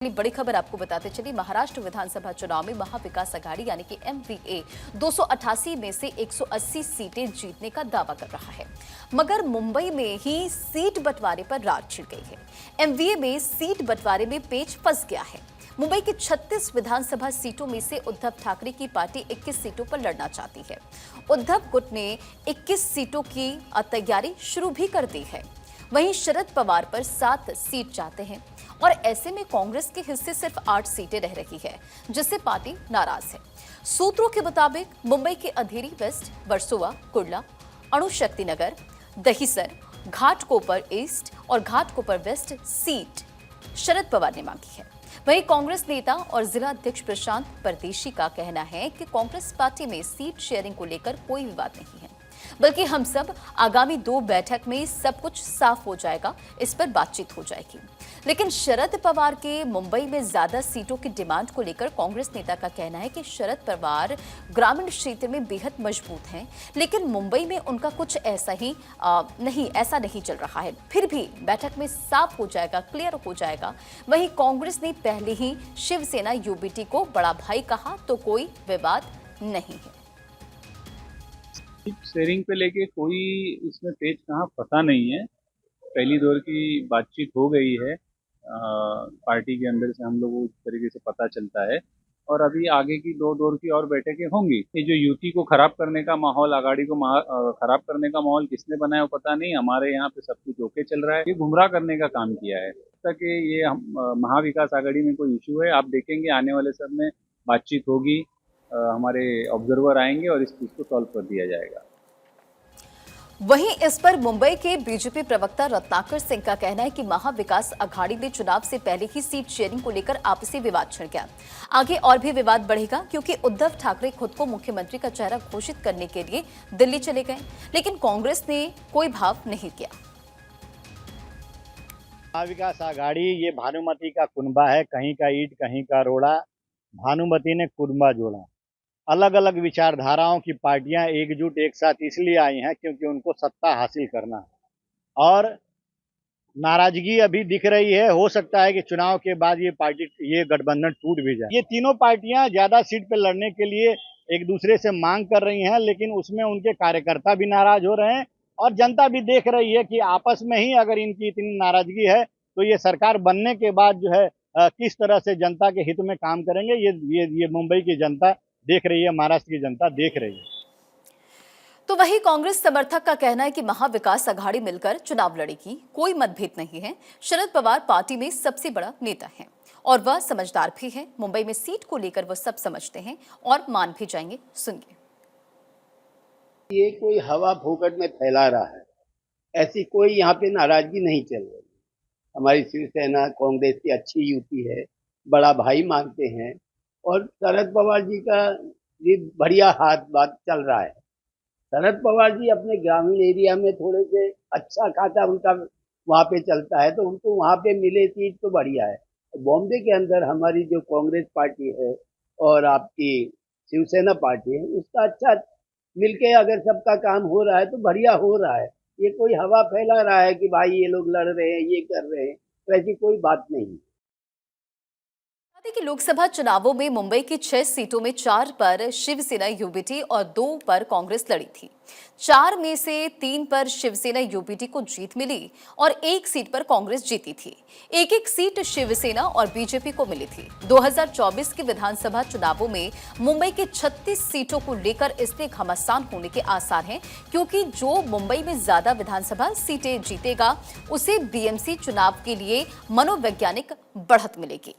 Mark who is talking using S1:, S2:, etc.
S1: बड़ी खबर आपको बताते चलिए। महाराष्ट्र विधानसभा चुनाव में महाविकास आघाड़ी यानी कि एमवीए 288 में से 180 सीटें जीतने का दावा कर रहा है, मगर मुंबई में ही सीट बंटवारे पर रात छिड़ गई है। एमवीए में सीट बंटवारे में पेच फंस गया है। मुंबई की 36 विधानसभा सीटों में से उद्धव ठाकरे की पार्टी 21 सीटों पर लड़ना चाहती है। उद्धव गुट ने 21 सीटों की तैयारी शुरू भी कर दी है। वहीं शरद पवार पर 7 सीट चाहते हैं और ऐसे में कांग्रेस के हिस्से सिर्फ 8 सीटें रह रही है, जिससे पार्टी नाराज है। सूत्रों के मुताबिक मुंबई के अंधेरी वेस्ट, वर्सोवा, कुर्ला, अणुशक्ति नगर, दहीसर, घाटकोपर ईस्ट और घाटकोपर वेस्ट सीट शरद पवार ने मांगी है। वहीं कांग्रेस नेता और जिला अध्यक्ष प्रशांत परदेशी का कहना है कि कांग्रेस पार्टी में सीट शेयरिंग को लेकर कोई विवाद नहीं है, बल्कि हम सब आगामी 2 बैठक में सब कुछ साफ हो जाएगा, इस पर बातचीत हो जाएगी। लेकिन शरद पवार के मुंबई में ज्यादा सीटों की डिमांड को लेकर कांग्रेस नेता का कहना है कि शरद पवार ग्रामीण क्षेत्र में बेहद मजबूत हैं, लेकिन मुंबई में उनका कुछ ऐसा नहीं चल रहा है। फिर भी बैठक में साफ हो जाएगा, क्लियर हो जाएगा। वहीं कांग्रेस ने पहले ही शिवसेना यूबीटी को बड़ा भाई कहा, तो कोई विवाद नहीं है।
S2: शेयरिंग पे लेके कोई इसमें पेच कहाँ फंसा नहीं है। पहली दौर की बातचीत हो गई है। पार्टी के अंदर से हम लोगों को इस तरीके से पता चलता है और अभी आगे की 2 दौर की और बैठकें होंगी। ये जो यूटी को खराब करने का माहौल, आघाड़ी को खराब करने का माहौल किसने बनाया वो पता नहीं। हमारे यहाँ पे सब कुछ ओके चल रहा है। ये गुमराह करने का काम किया है। तक ये महाविकास आघाड़ी में कोई इशू है, आप देखेंगे आने वाले समय में बातचीत होगी, हमारे ऑब्जर्वर आएंगे और इस चीज को सॉल्व कर दिया जाएगा।
S1: वहीं इस पर मुंबई के बीजेपी प्रवक्ता रत्नाकर सिंह का कहना है कि महाविकास आघाड़ी में चुनाव से पहले ही सीट शेयरिंग को लेकर आपसी विवाद छिड़ गया। आगे और भी विवाद बढ़ेगा, क्योंकि उद्धव ठाकरे खुद को मुख्यमंत्री का चेहरा घोषित करने के लिए दिल्ली चले गए, लेकिन कांग्रेस ने कोई भाव नहीं किया।
S3: महाविकास आघाड़ी ये भानुमति का कुनबा है, कहीं का ईंट कहीं का रोड़ा। भानुमति ने कुनबा जोड़ा। अलग अलग विचारधाराओं की पार्टियां एकजुट एक साथ इसलिए आई हैं क्योंकि उनको सत्ता हासिल करना है और नाराजगी अभी दिख रही है। हो सकता है कि चुनाव के बाद ये गठबंधन टूट भी जाए। ये तीनों पार्टियां ज्यादा सीट पर लड़ने के लिए एक दूसरे से मांग कर रही हैं, लेकिन उसमें उनके कार्यकर्ता भी नाराज हो रहे हैं और जनता भी देख रही है कि आपस में ही अगर इनकी इतनी नाराजगी है तो ये सरकार बनने के बाद जो है किस तरह से जनता के हित में काम करेंगे। ये मुंबई की जनता देख रही है, महाराष्ट्र की जनता देख रही है।
S1: तो वही कांग्रेस समर्थक का कहना है कि महाविकास आघाड़ी मिलकर चुनाव लड़ेगी, कोई मतभेद नहीं है। शरद पवार पार्टी में सबसे बड़ा नेता है और वह समझदार भी है। मुंबई में सीट को लेकर वह सब समझते हैं और मान भी जाएंगे। सुनिए।
S4: ये कोई हवा फोकट में फैला रहा है, ऐसी कोई यहाँ पे नाराजगी नहीं चल रही। हमारी शिवसेना कांग्रेस की अच्छी युति है, बड़ा भाई मानते हैं और शरद पवार जी का ये बढ़िया हाथ बात चल रहा है। शरद पवार जी अपने ग्रामीण एरिया में थोड़े से अच्छा खासा उनका वहाँ पे चलता है, तो उनको वहाँ पे मिले सीट तो बढ़िया है। बॉम्बे के अंदर हमारी जो कांग्रेस पार्टी है और आपकी शिवसेना पार्टी है, उसका अच्छा मिलके अगर सबका काम हो रहा है तो बढ़िया हो रहा है। ये कोई हवा फैला रहा है कि भाई ये लोग लड़ रहे हैं, ये कर रहे हैं, तो ऐसी कोई बात नहीं।
S1: कि लोकसभा चुनावों में मुंबई की 6 सीटों में 4 पर शिवसेना यूबीटी और 2 पर कांग्रेस लड़ी थी। 4 में से 3 पर शिवसेना यूबीटी को जीत मिली और 1 सीट पर कांग्रेस जीती थी। एक सीट शिवसेना और बीजेपी को मिली थी। 2024 के विधानसभा चुनावों में मुंबई के 36 सीटों को लेकर इसलिए घमासान होने के आसार हैं, क्योंकि जो मुंबई में ज्यादा विधानसभा सीटें जीतेगा उसे बीएमसी चुनाव के लिए मनोवैज्ञानिक बढ़त मिलेगी।